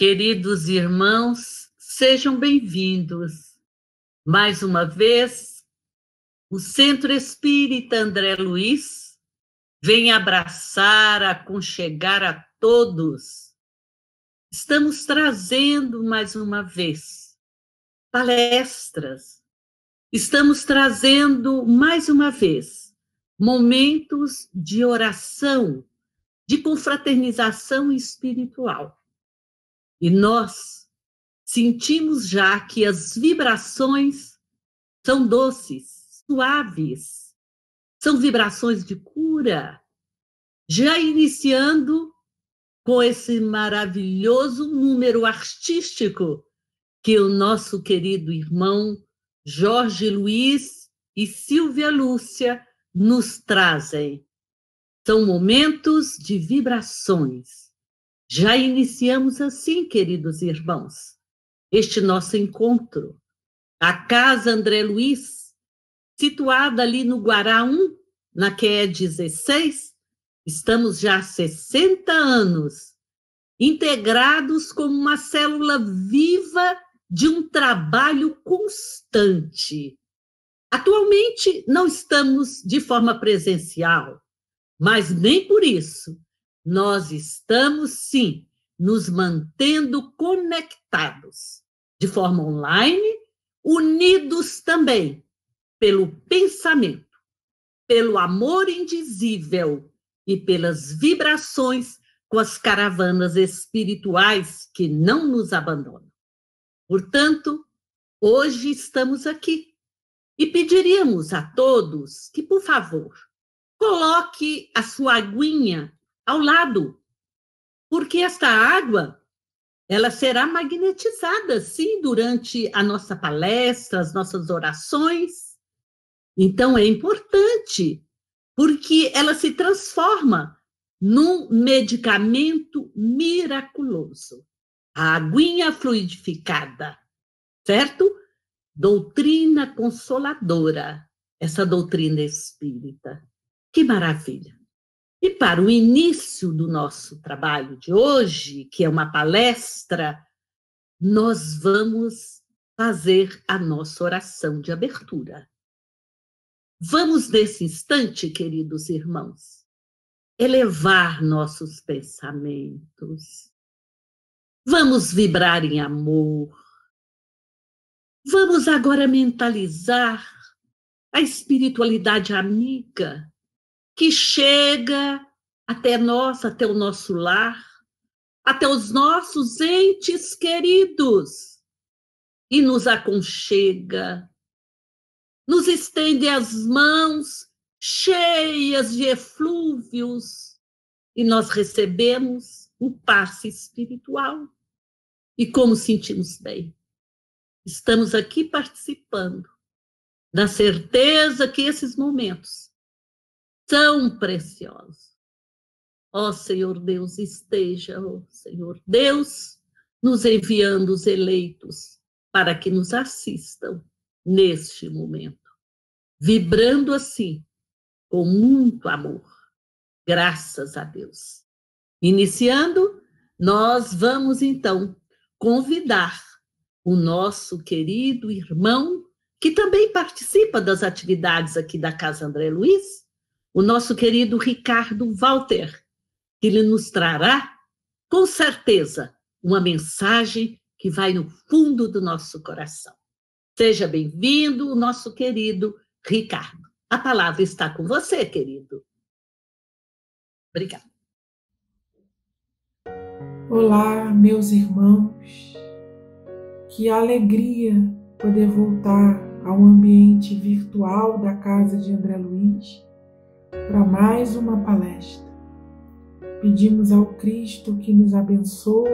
Queridos irmãos, sejam bem-vindos. Mais uma vez, o Centro Espírita André Luiz vem abraçar, aconchegar a todos. Estamos trazendo mais uma vez palestras. Estamos trazendo mais uma vez momentos de oração, de confraternização espiritual. E nós sentimos já que as vibrações são doces, suaves, são vibrações de cura, já iniciando com esse maravilhoso número artístico que o nosso querido irmão Jorge Luiz e Silvia Lúcia nos trazem. São momentos de vibrações. Já iniciamos assim, queridos irmãos, este nosso encontro. A Casa André Luiz, situada ali no Guará 1, na QE 16, estamos já há 60 anos, integrados como uma célula viva de um trabalho constante. Atualmente, não estamos de forma presencial, mas nem por isso nós estamos, sim, nos mantendo conectados, de forma online, unidos também pelo pensamento, pelo amor indizível e pelas vibrações com as caravanas espirituais que não nos abandonam. Portanto, hoje estamos aqui e pediríamos a todos que, por favor, coloque a sua aguinha ao lado, porque esta água, ela será magnetizada, sim, durante a nossa palestra, as nossas orações. Então, é importante, porque ela se transforma num medicamento miraculoso. A aguinha fluidificada, certo? Doutrina consoladora, essa doutrina espírita. Que maravilha! E para o início do nosso trabalho de hoje, que é uma palestra, nós vamos fazer a nossa oração de abertura. Vamos, nesse instante, queridos irmãos, elevar nossos pensamentos. Vamos vibrar em amor. Vamos agora mentalizar a espiritualidade amiga que chega até nós, até o nosso lar, até os nossos entes queridos, e nos aconchega, nos estende as mãos cheias de eflúvios e nós recebemos um passe espiritual. E como sentimos bem. Estamos aqui participando da certeza que esses momentos são preciosos. Ó Senhor Deus, esteja, ó Senhor Deus, nos enviando os eleitos para que nos assistam neste momento, vibrando assim, com muito amor. Graças a Deus. Iniciando, nós vamos então convidar o nosso querido irmão, que também participa das atividades aqui da Casa André Luiz, o nosso querido Ricardo Walter, que ele nos trará, com certeza, uma mensagem que vai no fundo do nosso coração. Seja bem-vindo, nosso querido Ricardo. A palavra está com você, querido. Obrigada. Olá, meus irmãos. Que alegria poder voltar ao ambiente virtual da Casa de André Luiz para mais uma palestra. Pedimos ao Cristo que nos abençoe,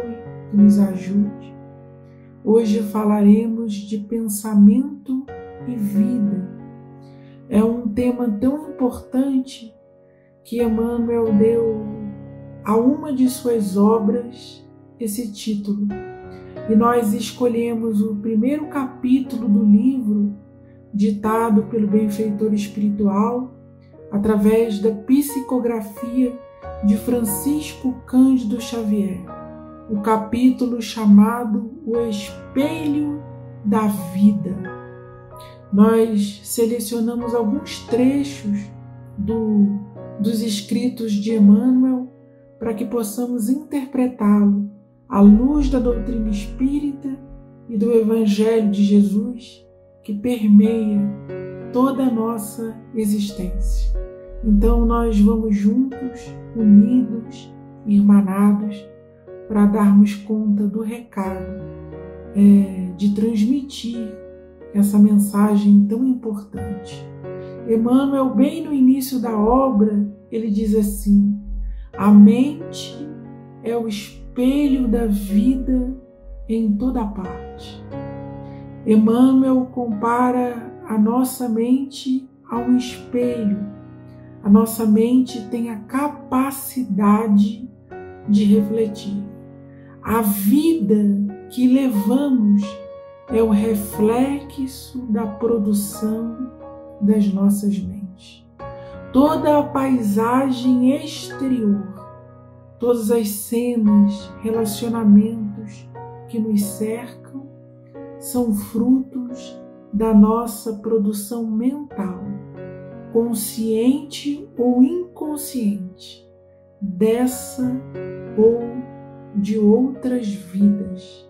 que nos ajude. Hoje falaremos de pensamento e vida. É um tema tão importante que Emmanuel deu a uma de suas obras esse título. E nós escolhemos o primeiro capítulo do livro, ditado pelo benfeitor espiritual, através da psicografia de Francisco Cândido Xavier, o capítulo chamado O Espelho da Vida. Nós selecionamos alguns trechos dos escritos de Emmanuel para que possamos interpretá-lo à luz da doutrina espírita e do Evangelho de Jesus, que permeia toda a nossa existência. Então nós vamos juntos, unidos, irmanados, para darmos conta do recado, de transmitir essa mensagem tão importante. Emmanuel, bem no início da obra, ele diz assim: a mente é o espelho da vida em toda parte. Emmanuel compara a nossa mente a um espelho. A nossa mente tem a capacidade de refletir. A vida que levamos é o reflexo da produção das nossas mentes. Toda a paisagem exterior, todas as cenas, relacionamentos que nos cercam são frutos da nossa produção mental, consciente ou inconsciente, dessa ou de outras vidas.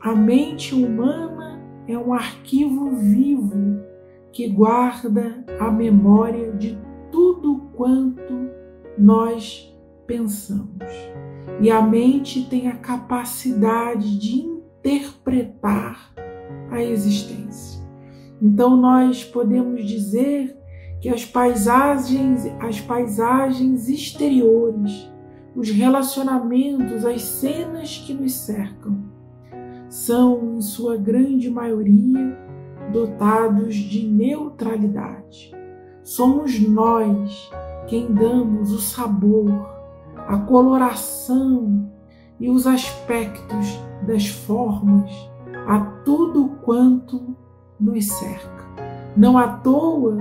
A mente humana é um arquivo vivo que guarda a memória de tudo quanto nós pensamos. E a mente tem a capacidade de interpretar a existência. Então nós podemos dizer que as paisagens exteriores, os relacionamentos, as cenas que nos cercam, são, em sua grande maioria, dotados de neutralidade. Somos nós quem damos o sabor, a coloração e os aspectos das formas a tudo quanto nos cerca. Não à toa,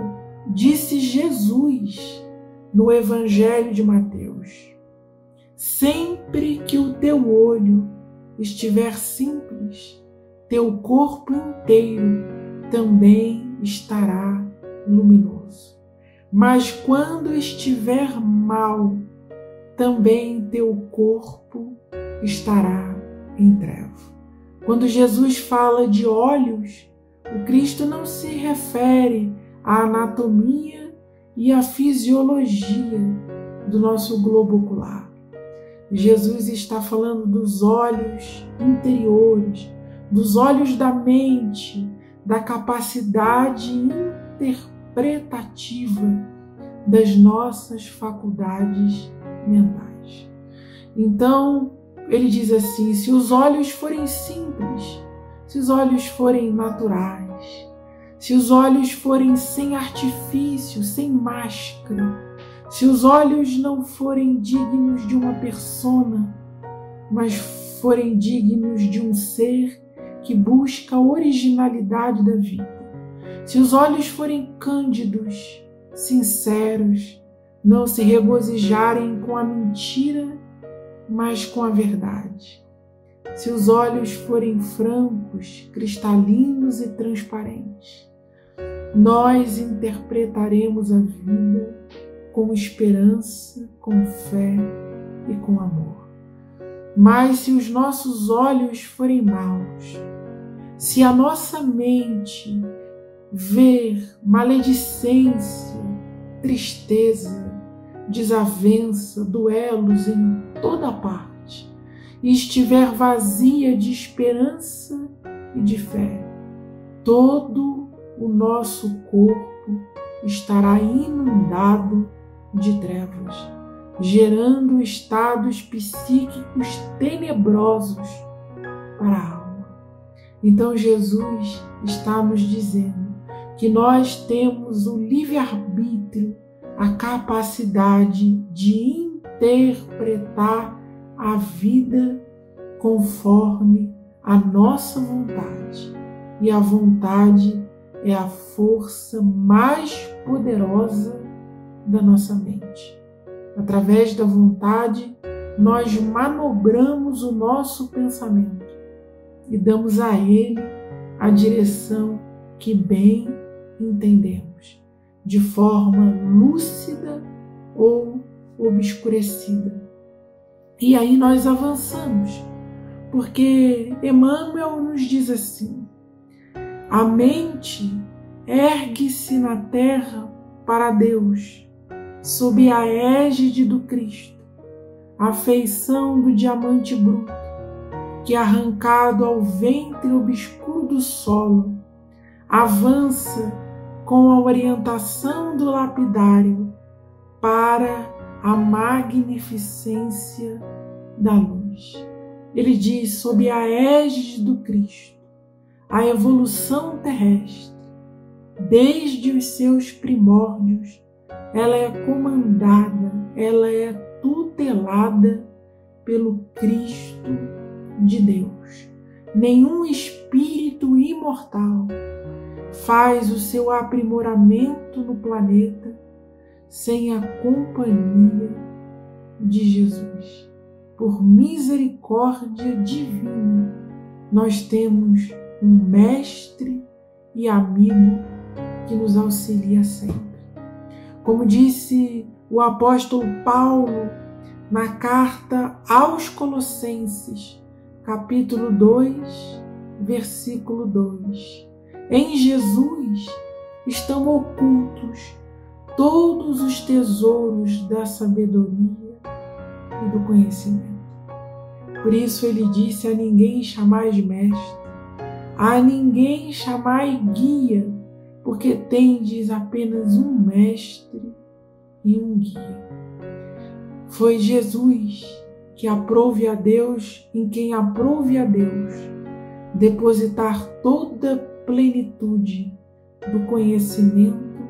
disse Jesus no Evangelho de Mateus: sempre que o teu olho estiver simples, teu corpo inteiro também estará luminoso. Mas quando estiver mal, também teu corpo estará em treva. Quando Jesus fala de olhos, o Cristo não se refere à anatomia e à fisiologia do nosso globo ocular. Jesus está falando dos olhos interiores, dos olhos da mente, da capacidade interpretativa das nossas faculdades mentais. Então, ele diz assim: se os olhos forem simples, se os olhos forem naturais, se os olhos forem sem artifício, sem máscara, se os olhos não forem dignos de uma persona, mas forem dignos de um ser que busca a originalidade da vida, se os olhos forem cândidos, sinceros, não se regozijarem com a mentira, mas com a verdade, se os olhos forem francos, cristalinos e transparentes, nós interpretaremos a vida com esperança, com fé e com amor. Mas se os nossos olhos forem maus, se a nossa mente ver maledicência, tristeza, desavença, duelos em toda parte, e estiver vazia de esperança e de fé, todo o nosso corpo estará inundado de trevas, gerando estados psíquicos tenebrosos para a alma. Então Jesus está nos dizendo que nós temos o livre-arbítrio, a capacidade de interpretar a vida conforme a nossa vontade. E a vontade é a força mais poderosa da nossa mente. Através da vontade, nós manobramos o nosso pensamento e damos a ele a direção que bem entendemos, de forma lúcida ou obscurecida. E aí nós avançamos, porque Emmanuel nos diz assim: a mente ergue-se na terra para Deus, sob a égide do Cristo, a feição do diamante bruto, que, arrancado ao ventre obscuro do solo, avança com a orientação do lapidário para a magnificência da luz. Ele diz: sob a égide do Cristo, a evolução terrestre, desde os seus primórdios, ela é comandada, ela é tutelada pelo Cristo de Deus. Nenhum espírito imortal faz o seu aprimoramento no planeta sem a companhia de Jesus. Por misericórdia divina, nós temos um mestre e amigo que nos auxilia sempre. Como disse o apóstolo Paulo na carta aos Colossenses, capítulo 2, versículo 2, em Jesus estão ocultos todos os tesouros da sabedoria e do conhecimento. Por isso ele disse: a ninguém chamais mestre, a ninguém chamai guia, porque tendes apenas um mestre e um guia. Foi Jesus que aprove a Deus, em quem aprove a Deus, depositar toda a plenitude do conhecimento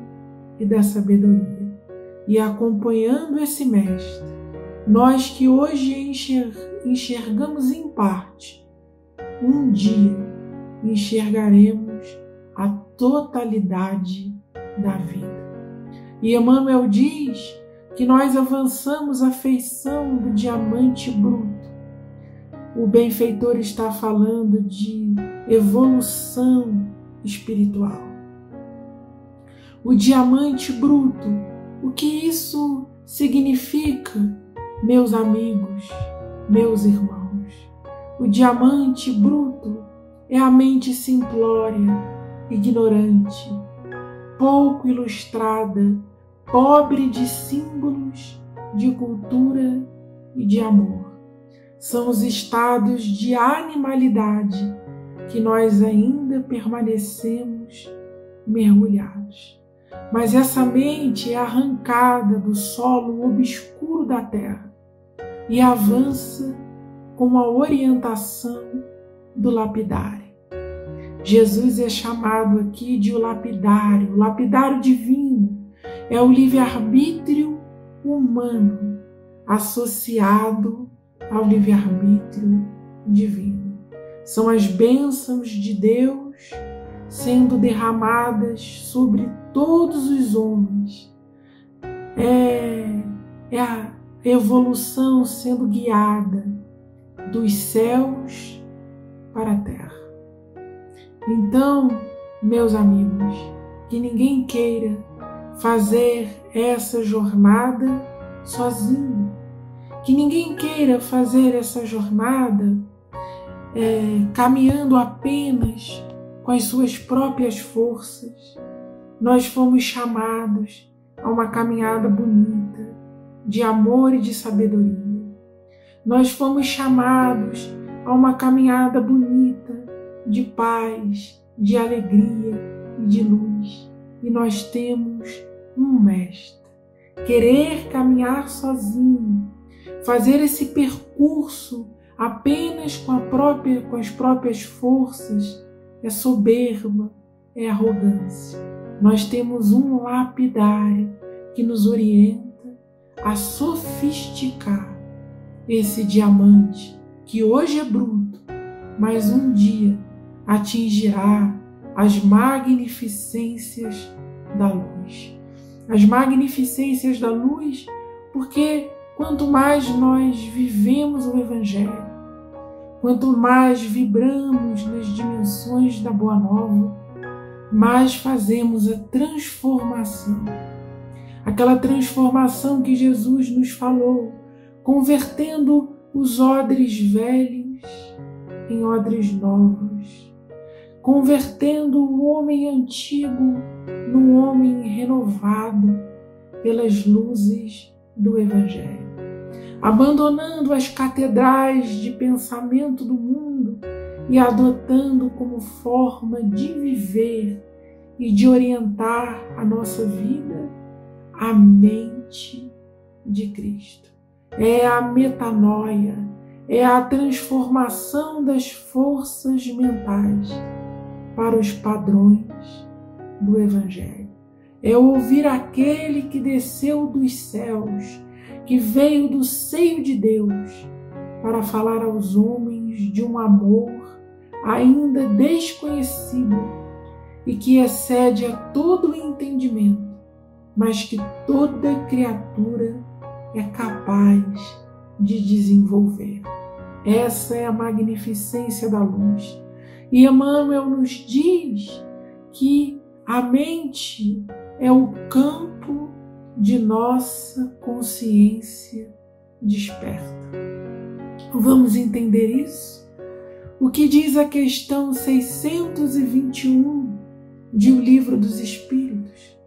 e da sabedoria. E acompanhando esse mestre, nós que hoje enxergamos em parte, um dia enxergaremos a totalidade da vida. E Emmanuel diz que nós avançamos a feição do diamante bruto. O benfeitor está falando de evolução espiritual. O diamante bruto, o que isso significa, meus amigos, meus irmãos? O diamante bruto é a mente simplória, ignorante, pouco ilustrada, pobre de símbolos, de cultura e de amor. São os estados de animalidade que nós ainda permanecemos mergulhados. Mas essa mente é arrancada do solo obscuro escuro da terra e avança com a orientação do lapidário. Jesus é chamado aqui de o lapidário divino. É o livre-arbítrio humano associado ao livre-arbítrio divino. São as bênçãos de Deus sendo derramadas sobre todos os homens. É a evolução sendo guiada dos céus para a terra. Então, meus amigos, que ninguém queira fazer essa jornada sozinho, que ninguém queira fazer essa jornada caminhando apenas com as suas próprias forças. Nós fomos chamados a uma caminhada bonita, de amor e de sabedoria. Nós fomos chamados a uma caminhada bonita, de paz, de alegria e de luz. E nós temos um mestre. Querer caminhar sozinho, fazer esse percurso apenas com as próprias forças, é soberba, é arrogância. Nós temos um lapidário que nos orienta a sofisticar esse diamante que hoje é bruto, mas um dia atingirá as magnificências da luz. As magnificências da luz, porque quanto mais nós vivemos o Evangelho, quanto mais vibramos nas dimensões da Boa Nova, mais fazemos a transformação. Aquela transformação que Jesus nos falou, convertendo os odres velhos em odres novos, convertendo o homem antigo num homem renovado pelas luzes do Evangelho, abandonando as catedrais de pensamento do mundo e adotando como forma de viver e de orientar a nossa vida a mente de Cristo. É a metanoia, é a transformação das forças mentais para os padrões do Evangelho. É ouvir aquele que desceu dos céus, que veio do seio de Deus, para falar aos homens de um amor ainda desconhecido e que excede a todo o entendimento, mas que toda criatura é capaz de desenvolver. Essa é a magnificência da luz. E Emmanuel nos diz que a mente é o campo de nossa consciência desperta. Vamos entender isso? O que diz a questão 621 de O Livro dos Espíritos?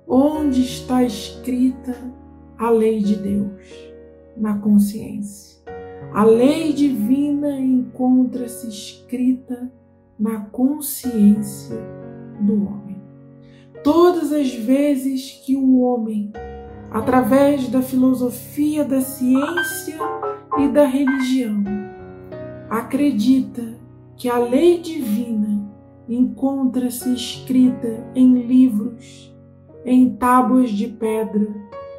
Onde está escrita a lei de Deus? Na consciência. A lei divina encontra-se escrita na consciência do homem. Todas as vezes que o homem, através da filosofia, da ciência e da religião, acredita que a lei divina encontra-se escrita em livros, em tábuas de pedra,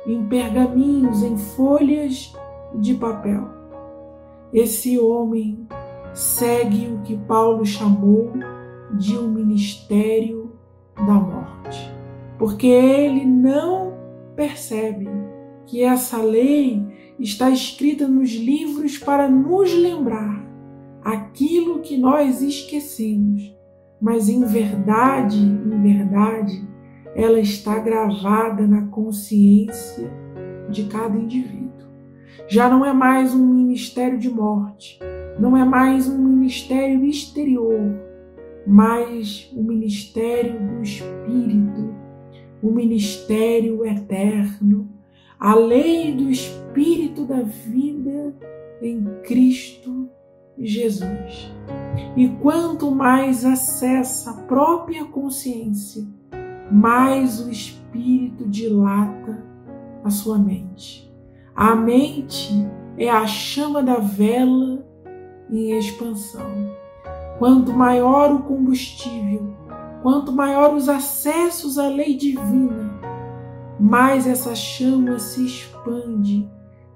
em pergaminhos, em folhas de papel, esse homem segue o que Paulo chamou de um ministério da morte, porque ele não percebe que essa lei está escrita nos livros para nos lembrar aquilo que nós esquecemos, mas em verdade, ela está gravada na consciência de cada indivíduo. Já não é mais um ministério de morte, não é mais um ministério exterior, mas o ministério do Espírito, o ministério eterno, a lei do Espírito da vida em Cristo Jesus. E quanto mais acessa a própria consciência, mais o Espírito dilata a sua mente. A mente é a chama da vela em expansão. Quanto maior o combustível, quanto maior os acessos à lei divina, mais essa chama se expande,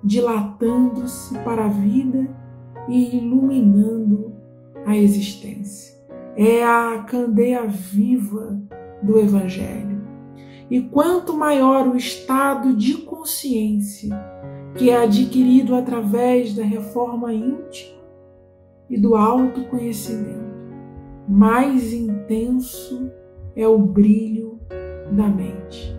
dilatando-se para a vida e iluminando a existência. É a candeia viva do Evangelho. E quanto maior o estado de consciência que é adquirido através da reforma íntima e do autoconhecimento, mais intenso é o brilho da mente.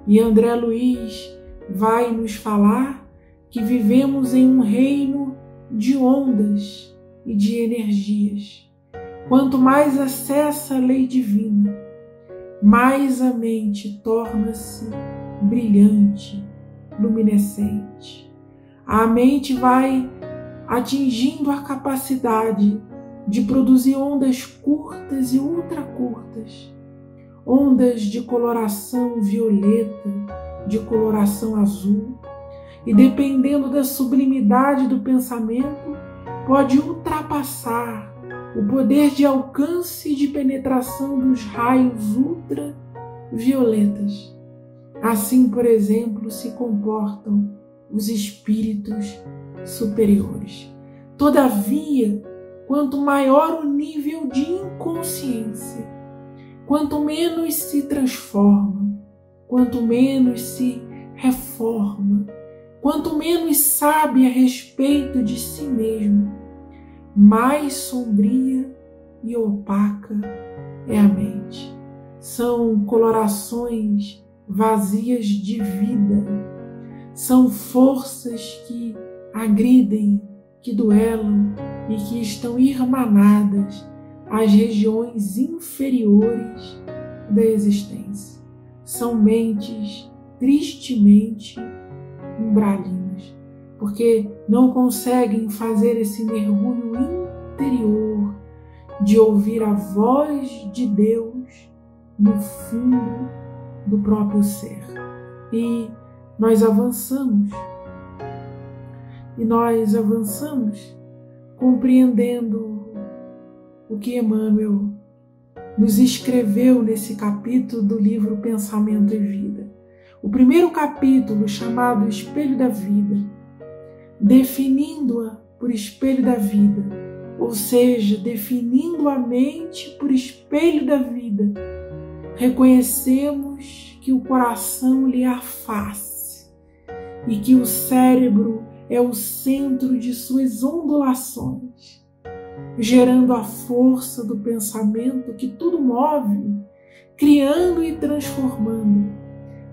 E André Luiz vai nos falar que vivemos em um reino de ondas e de energias. Quanto mais acessa a lei divina, mais a mente torna-se brilhante, luminescente. A mente vai atingindo a capacidade de produzir ondas curtas e ultracurtas, ondas de coloração violeta, de coloração azul, e dependendo da sublimidade do pensamento, pode ultrapassar o poder de alcance e de penetração dos raios ultravioletas. Assim, por exemplo, se comportam os espíritos superiores. Todavia, quanto maior o nível de inconsciência, quanto menos se transforma, quanto menos se reforma, quanto menos sabe a respeito de si mesmo, mais sombria e opaca é a mente. São colorações vazias de vida, são forças que agridem, que duelam e que estão irmanadas às regiões inferiores da existência. São mentes tristemente umbralinas, porque não conseguem fazer esse mergulho interior de ouvir a voz de Deus no fundo do próprio ser. E nós avançamos compreendendo o que Emmanuel nos escreveu nesse capítulo do livro Pensamento e Vida. O primeiro capítulo, chamado Espelho da Vida, definindo-a por espelho da vida, ou seja, definindo a mente por espelho da vida, reconhecemos que o coração lhe é a face e que o cérebro é o centro de suas ondulações, gerando a força do pensamento que tudo move, criando e transformando,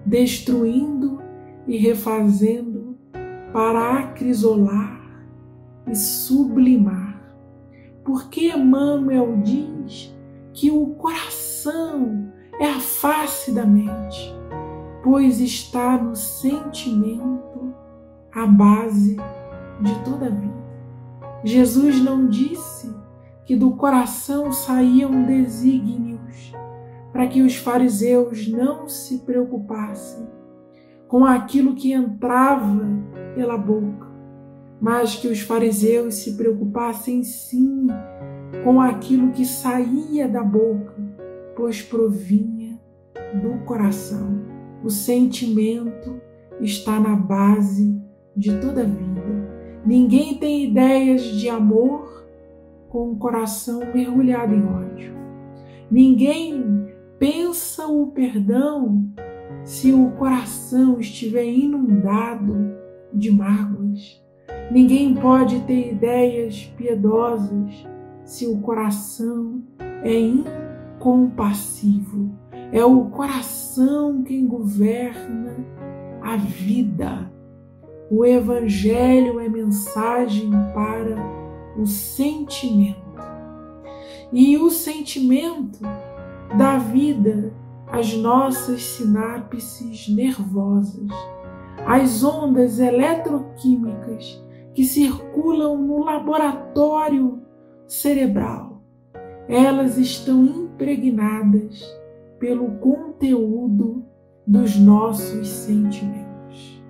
destruindo e refazendo para acrisolar e sublimar. Porque Emmanuel diz que o coração é a face da mente, pois está no sentimento a base de toda a vida. Jesus não disse que do coração saíam desígnios para que os fariseus não se preocupassem com aquilo que entrava pela boca, mas que os fariseus se preocupassem sim com aquilo que saía da boca, pois provinha do coração. O sentimento está na base de toda a vida. Ninguém tem ideias de amor com o coração mergulhado em ódio. Ninguém pensa o perdão se o coração estiver inundado de mágoas. Ninguém pode ter ideias piedosas se o coração é incompassivo. É o coração quem governa a vida. O Evangelho é mensagem para o sentimento. E o sentimento dá vida às nossas sinapses nervosas, às ondas eletroquímicas que circulam no laboratório cerebral. Elas estão impregnadas pelo conteúdo dos nossos sentimentos.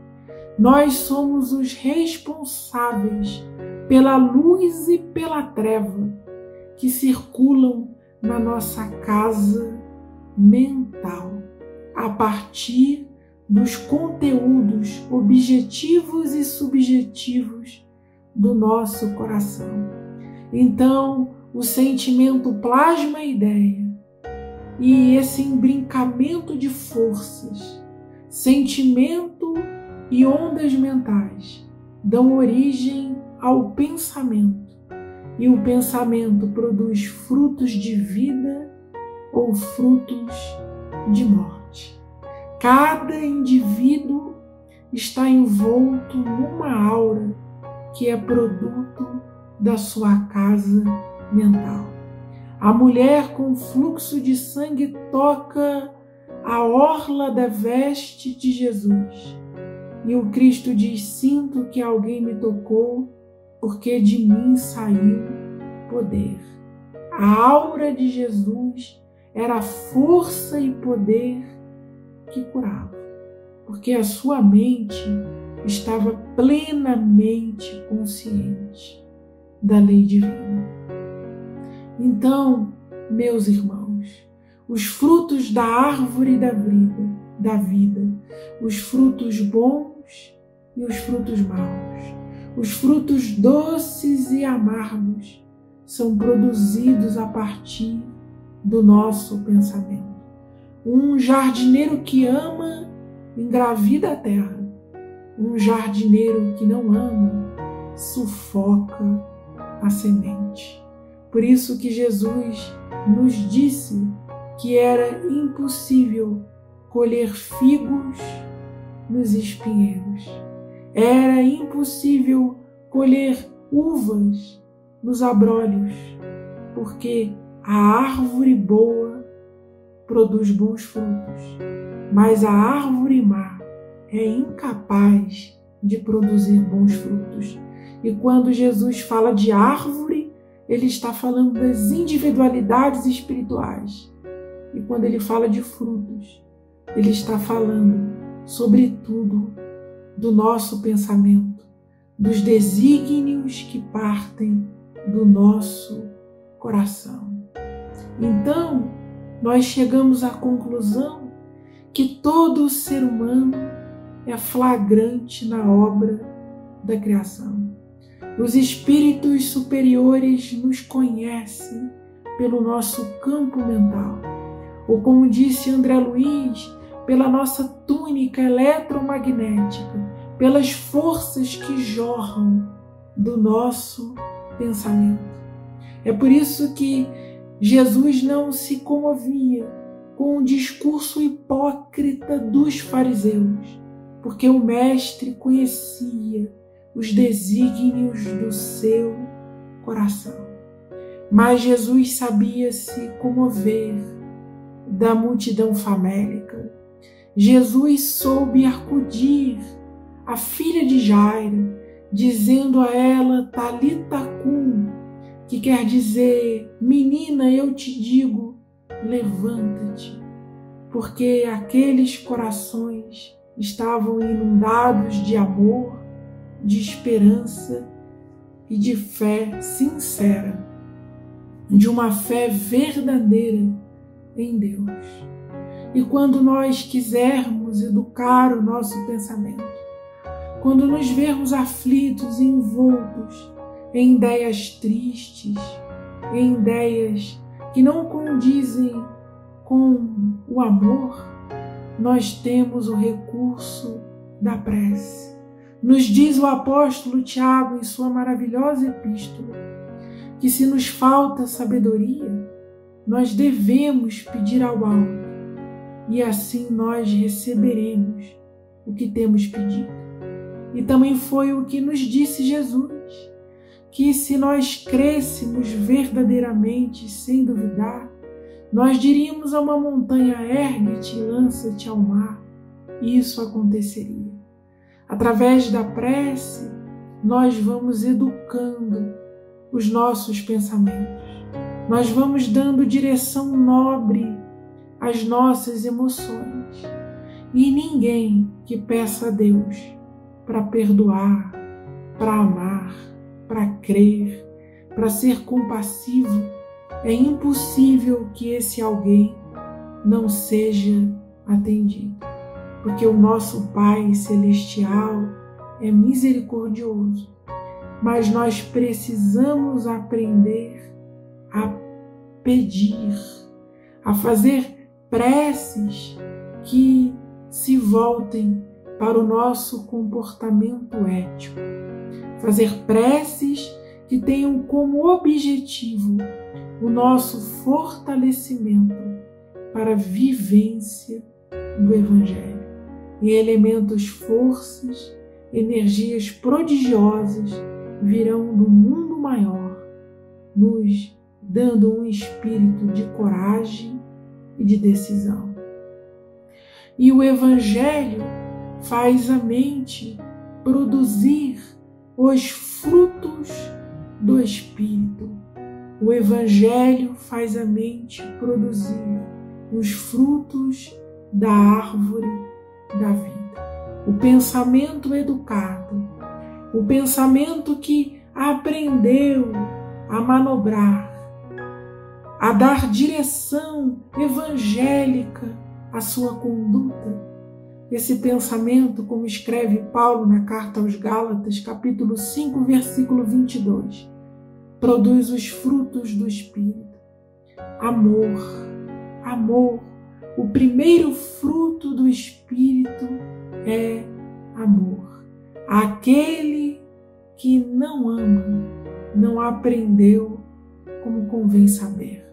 Nós somos os responsáveis pela luz e pela treva que circulam na nossa casa mental, a partir dos conteúdos objetivos e subjetivos do nosso coração. Então, o sentimento plasma a ideia, e esse embrincamento de forças, sentimento e ondas mentais dão origem ao pensamento, e o pensamento produz frutos de vida ou frutos de morte. Cada indivíduo está envolto numa aura que é produto da sua casa mental. A mulher com fluxo de sangue toca a orla da veste de Jesus. E o Cristo diz: sinto que alguém me tocou, porque de mim saiu poder. A aura de Jesus era força e poder que curava, porque a sua mente estava plenamente consciente da lei divina. Então, meus irmãos, os frutos da árvore da vida, os frutos bons e os frutos maus, os frutos doces e amargos, são produzidos a partir do nosso pensamento. Um jardineiro que ama engravida a terra. Um jardineiro que não ama sufoca a semente. Por isso que Jesus nos disse que era impossível colher figos nos espinheiros. Era impossível colher uvas nos abrolhos, porque a árvore boa produz bons frutos, mas a árvore má é incapaz de produzir bons frutos. E quando Jesus fala de árvore, ele está falando das individualidades espirituais. E quando ele fala de frutos, ele está falando, sobretudo, do nosso pensamento, dos desígnios que partem do nosso coração. Então, nós chegamos à conclusão que todo ser humano é flagrante na obra da criação. Os espíritos superiores nos conhecem pelo nosso campo mental, ou como disse André Luiz, pela nossa túnica eletromagnética, pelas forças que jorram do nosso pensamento. É por isso que Jesus não se comovia com o discurso hipócrita dos fariseus, porque o Mestre conhecia os desígnios do seu coração. Mas Jesus sabia se comover da multidão famélica. Jesus soube acudir a filha de Jairo, dizendo a ela Talita cum, que quer dizer: menina, eu te digo, levanta-te, porque aqueles corações estavam inundados de amor, de esperança e de fé sincera, de uma fé verdadeira em Deus. E quando nós quisermos educar o nosso pensamento, quando nos vermos aflitos e envoltos em ideias tristes, em ideias que não condizem com o amor, nós temos o recurso da prece. Nos diz o apóstolo Tiago em sua maravilhosa epístola que se nos falta sabedoria, nós devemos pedir ao alto, e assim nós receberemos o que temos pedido. E também foi o que nos disse Jesus, que se nós crêssemos verdadeiramente, sem duvidar, nós diríamos a uma montanha: ergue-te e lança-te ao mar, e isso aconteceria. Através da prece, nós vamos educando os nossos pensamentos, nós vamos dando direção nobre às nossas emoções. E ninguém que peça a Deus para perdoar, para amar, para crer, para ser compassivo, é impossível que esse alguém não seja atendido, porque o nosso Pai Celestial é misericordioso, mas nós precisamos aprender a pedir, a fazer preces que se voltem para o nosso comportamento ético, fazer preces que tenham como objetivo o nosso fortalecimento para a vivência do Evangelho. E elementos, forças, energias prodigiosas virão do mundo maior, nos dando um espírito de coragem e de decisão. E o Evangelho faz a mente produzir os frutos do Espírito. O Evangelho faz a mente produzir os frutos da árvore da vida. O pensamento educado, o pensamento que aprendeu a manobrar, a dar direção evangélica à sua conduta. Esse pensamento, como escreve Paulo na carta aos Gálatas, capítulo 5, versículo 22, produz os frutos do Espírito. Amor, amor. O primeiro fruto do Espírito é amor. Aquele que não ama, não aprendeu como convém saber.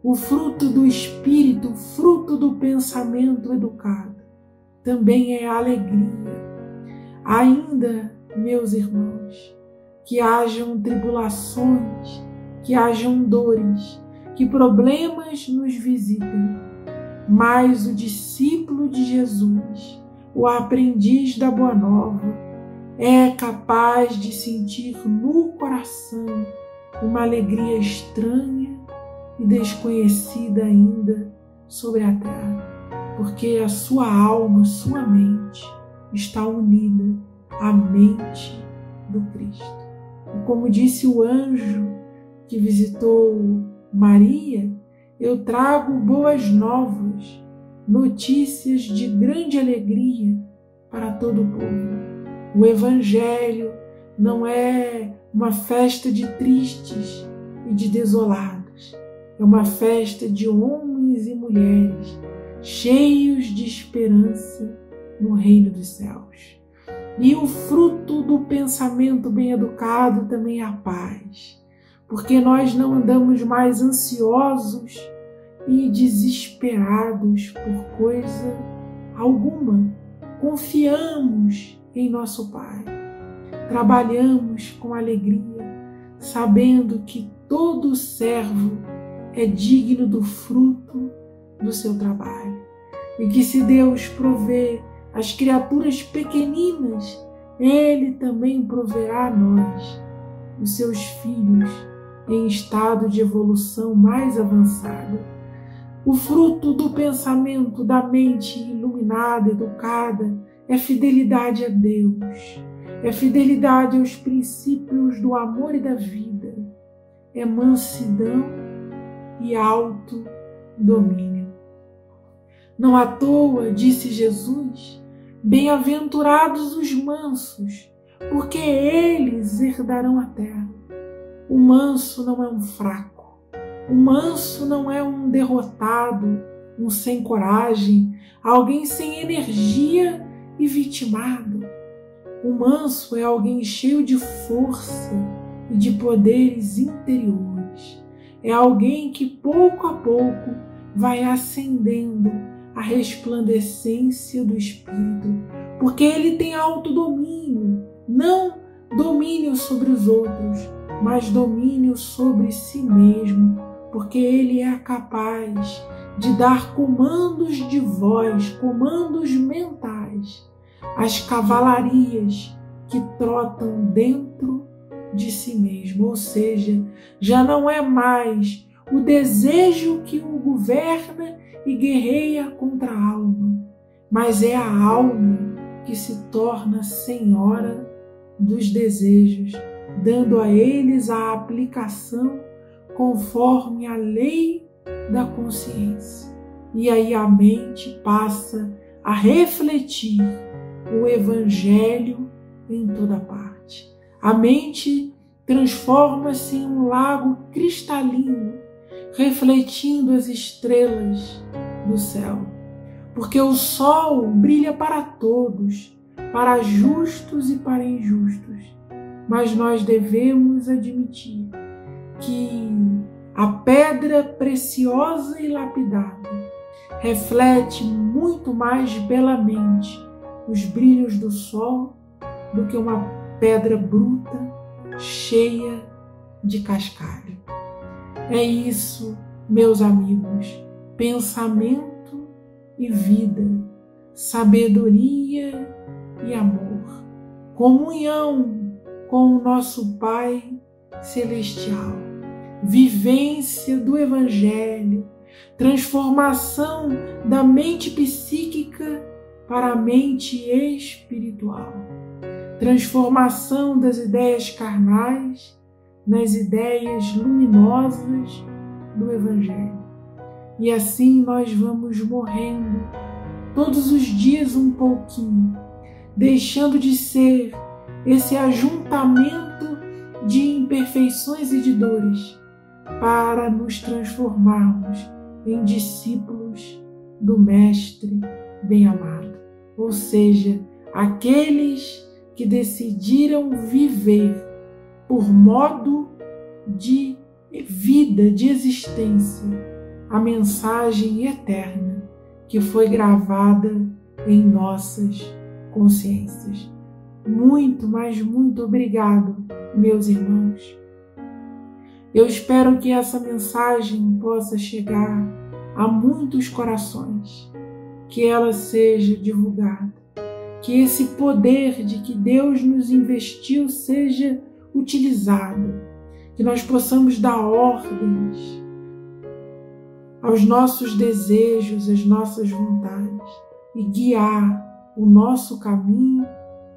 O fruto do Espírito, o fruto do pensamento educado, também é alegria. Ainda, meus irmãos, que hajam tribulações, que hajam dores, que problemas nos visitem, mas o discípulo de Jesus, o aprendiz da Boa Nova, é capaz de sentir no coração uma alegria estranha e desconhecida ainda sobre a terra, porque a sua alma, sua mente está unida à mente do Cristo. E como disse o anjo que visitou Maria, eu trago boas novas, notícias de grande alegria para todo o povo. O Evangelho não é uma festa de tristes e de desolados, é uma festa de homens e mulheres cheios de esperança no reino dos céus. E o fruto do pensamento bem educado também é a paz, porque nós não andamos mais ansiosos e desesperados por coisa alguma. Confiamos em nosso Pai, trabalhamos com alegria, sabendo que todo servo é digno do fruto do seu trabalho, e que se Deus provê as criaturas pequeninas, Ele também proverá a nós, os seus filhos, em estado de evolução mais avançada. O fruto do pensamento da mente iluminada, educada, é fidelidade a Deus, é fidelidade aos princípios do amor e da vida, é mansidão e autodomínio. Não à toa, disse Jesus, bem-aventurados os mansos, porque eles herdarão a terra. O manso não é um fraco, o manso não é um derrotado, um sem coragem, alguém sem energia e vitimado. O manso é alguém cheio de força e de poderes interiores. É alguém que pouco a pouco vai ascendendo a resplandecência do Espírito, porque ele tem autodomínio, não domínio sobre os outros, mas domínio sobre si mesmo, porque ele é capaz de dar comandos de voz, comandos mentais, às cavalarias que trotam dentro de si mesmo, ou seja, já não é mais o desejo que o governa e guerreia contra a alma, mas é a alma que se torna senhora dos desejos, dando a eles a aplicação conforme a lei da consciência. E aí a mente passa a refletir o Evangelho em toda parte. A mente transforma-se em um lago cristalino, refletindo as estrelas do céu. Porque o sol brilha para todos, para justos e para injustos. Mas nós devemos admitir que a pedra preciosa e lapidada reflete muito mais belamente os brilhos do sol do que uma pedra bruta, cheia de cascalho. É isso, meus amigos, pensamento e vida, sabedoria e amor, comunhão com o nosso Pai Celestial, vivência do Evangelho, transformação da mente psíquica para a mente espiritual, transformação das ideias carnais nas ideias luminosas do Evangelho. E assim nós vamos morrendo todos os dias um pouquinho, deixando de ser esse ajuntamento de imperfeições e de dores, para nos transformarmos em discípulos do Mestre bem-amado, ou seja, aqueles que decidiram viver por modo de vida, de existência, a mensagem eterna que foi gravada em nossas consciências. Muito, mas muito obrigado, meus irmãos. Eu espero que essa mensagem possa chegar a muitos corações, que ela seja divulgada, que esse poder de que Deus nos investiu seja utilizado, que nós possamos dar ordens aos nossos desejos, às nossas vontades e guiar o nosso caminho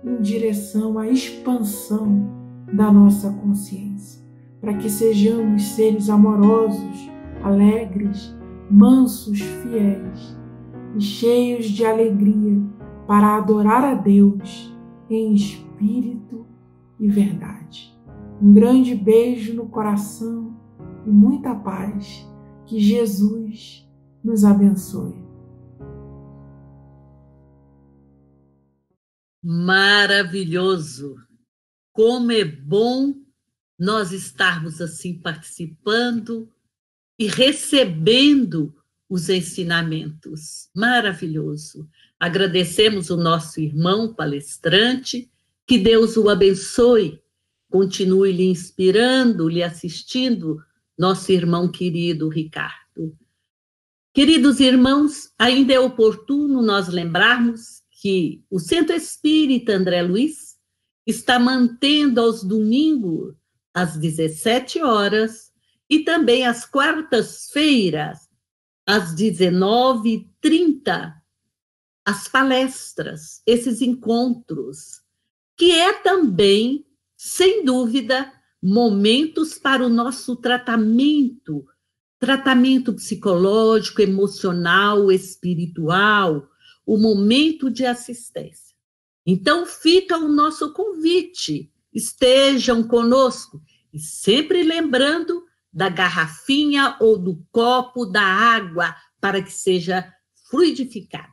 em direção à expansão da nossa consciência, para que sejamos seres amorosos, alegres, mansos, fiéis e cheios de alegria para adorar a Deus em espírito e verdade. Um grande beijo no coração e muita paz. Que Jesus nos abençoe. Maravilhoso! Como é bom nós estarmos assim participando e recebendo os ensinamentos. Maravilhoso! Agradecemos o nosso irmão palestrante, que Deus o abençoe, continue lhe inspirando, lhe assistindo, nosso irmão querido Ricardo. Queridos irmãos, ainda é oportuno nós lembrarmos que o Centro Espírita André Luiz está mantendo aos domingos, às 17 horas, e também às quartas-feiras, às 19h30, as palestras, esses encontros, que é também, sem dúvida, momentos para o nosso tratamento psicológico, emocional, espiritual, o momento de assistência. Então, fica o nosso convite, estejam conosco, e sempre lembrando da garrafinha ou do copo da água, para que seja fluidificada,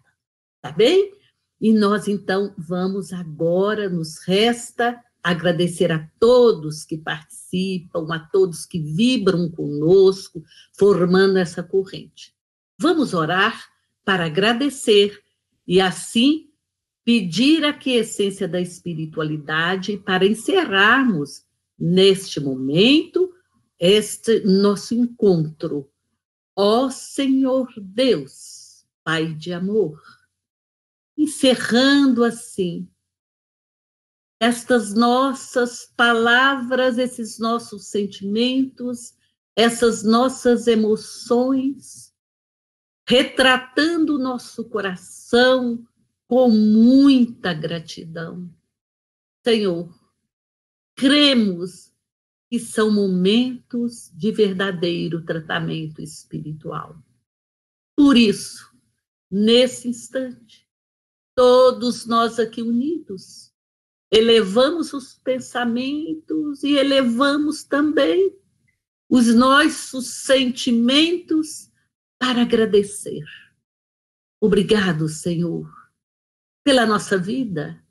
tá bem? E nós, então, vamos agora, nos resta agradecer a todos que participam, a todos que vibram conosco, formando essa corrente. Vamos orar para agradecer e, assim, pedir a quiescência da espiritualidade para encerrarmos, neste momento, este nosso encontro. Ó Senhor Deus, Pai de amor, encerrando assim estas nossas palavras, esses nossos sentimentos, essas nossas emoções, retratando o nosso coração, com muita gratidão. Senhor, cremos que são momentos de verdadeiro tratamento espiritual. Por isso, nesse instante, todos nós aqui unidos, elevamos os pensamentos e elevamos também os nossos sentimentos para agradecer. Obrigado, Senhor, pela nossa vida,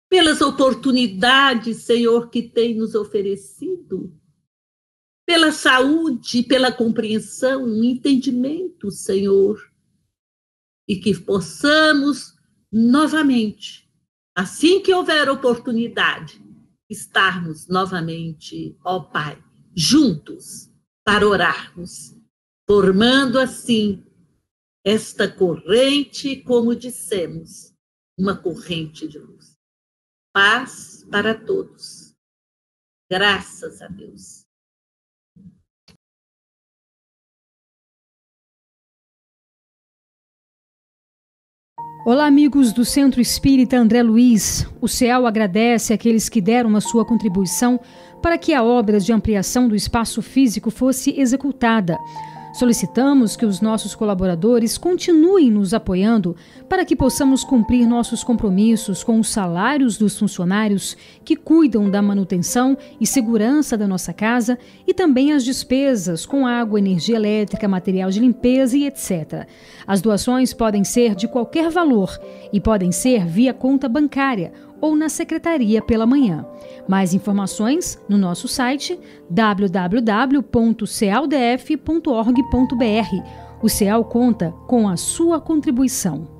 pelas oportunidades, Senhor, que tem nos oferecido, pela saúde, pela compreensão, entendimento, Senhor, e que possamos novamente, assim que houver oportunidade, estarmos novamente, ó Pai, juntos para orarmos, formando assim esta corrente, como dissemos, uma corrente de luz. Paz para todos. Graças a Deus. Olá, amigos do Centro Espírita André Luiz. O CEAL agradece àqueles que deram a sua contribuição para que a obra de ampliação do espaço físico fosse executada. Solicitamos que os nossos colaboradores continuem nos apoiando para que possamos cumprir nossos compromissos com os salários dos funcionários que cuidam da manutenção e segurança da nossa casa e também as despesas com água, energia elétrica, material de limpeza e etc. As doações podem ser de qualquer valor e podem ser via conta bancária ou na secretaria pela manhã. Mais informações no nosso site www.cealdf.org.br. O CEAL conta com a sua contribuição.